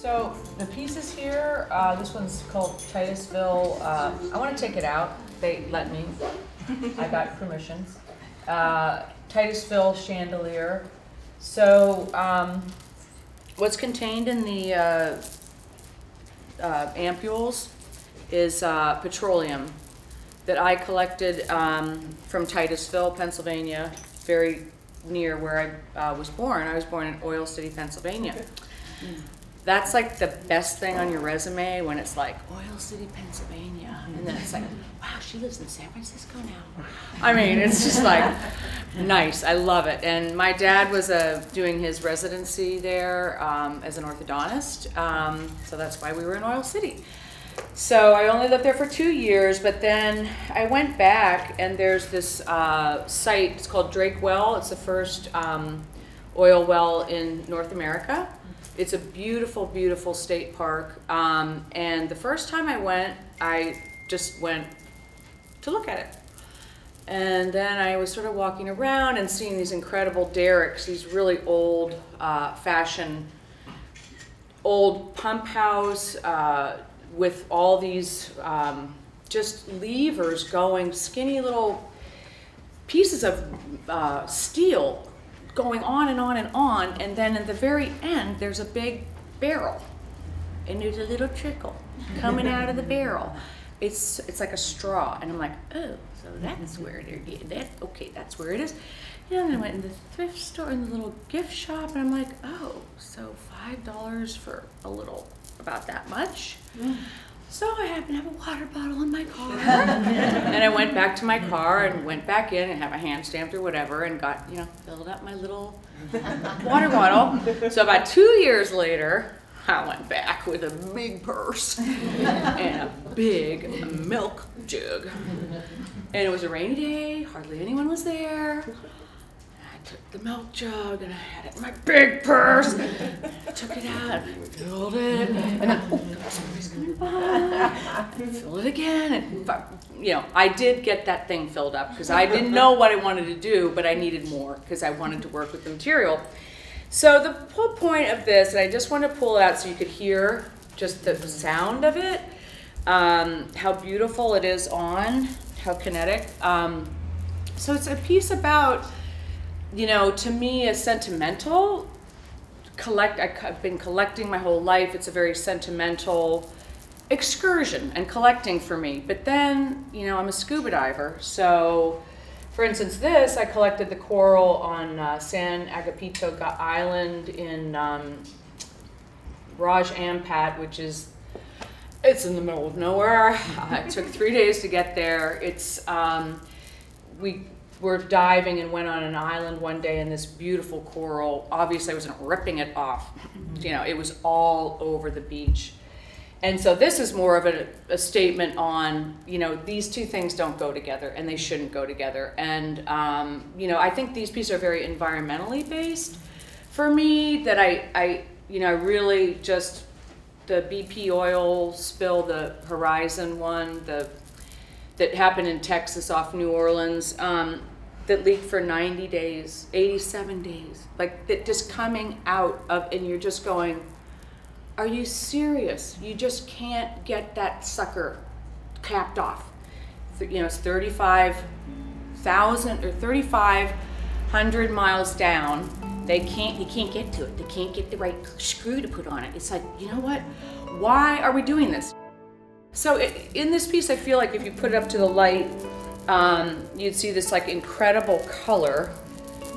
So the pieces here, this one's called Titusville. I want to take it out. They let me. I got permissions. Titusville chandelier. So what's contained in the ampules is petroleum that I collected from Titusville, Pennsylvania, very near where I was born. I was born in Oil City, Pennsylvania. That's like the best thing on your resume when it's like Oil City, Pennsylvania, and then it's like, wow, she lives in San Francisco now. I mean, it's just like nice. I love it. And my dad was doing his residency there as an orthodontist, so that's why we were in Oil City. So I only lived there for 2 years, but then I went back, and there's this site. It's called Drake Well. It's the first oil well in North America. It's a beautiful, beautiful state park. And the first time I went, I just went to look at it. And then I was sort of walking around and seeing these incredible derricks, these really old fashioned, old pump house with all these just levers going, skinny little pieces of steel going on and on and on, and then at the very end there's a big barrel and there's a little trickle coming out of the barrel. It's like a straw, and I'm like, oh, so that's where they're getting that. Okay, that's where it is. And then I went in the thrift store, in the little gift shop, and I'm like, oh, so $5 for a little, about that much. So I happened to have a water bottle in my car. And I went back to my car and went back in and have a hand stamped or whatever, and got, filled up my little water bottle. So about 2 years later, I went back with a big purse and a big milk jug. And it was a rainy day, hardly anyone was there. I took the milk jug and I had it in my big purse. I took it out, filled it, and then, somebody's coming by. Filled it again, and I did get that thing filled up because I didn't know what I wanted to do, but I needed more because I wanted to work with the material. So the whole point of this, and I just want to pull it out so you could hear just the sound of it, how beautiful it is on, how kinetic. So it's a piece about, to me, a sentimental I've been collecting my whole life. It's a very sentimental excursion and collecting for me. But then, I'm a scuba diver. So, for instance, this, I collected the coral on San Agapito Island in Raj Ampat, which it's in the middle of nowhere. It took 3 days to get there. We were diving and went on an island one day, and this beautiful coral, obviously I wasn't ripping it off. It was all over the beach. And so this is more of a statement on, these two things don't go together, and they shouldn't go together. And, I think these pieces are very environmentally based for me, that I really just, the BP oil spill, the Horizon one, that happened in Texas off New Orleans, that leaked for 90 days, 87 days, like that, just coming out of, and you're just going, are you serious? You just can't get that sucker capped off. It's 35,000 or 3,500 miles down. He can't get to it. They can't get the right screw to put on it. It's like, you know what? Why are we doing this? So in this piece, I feel like if you put it up to the light, you'd see this like incredible color.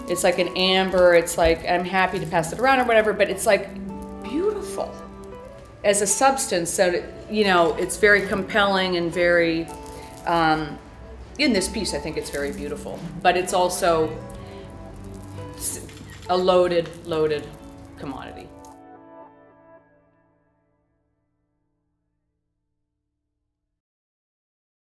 It's like an amber. It's like, I'm happy to pass it around or whatever, but it's like beautiful as a substance. So, it's very compelling and very, in this piece, I think it's very beautiful, but it's also a loaded commodity.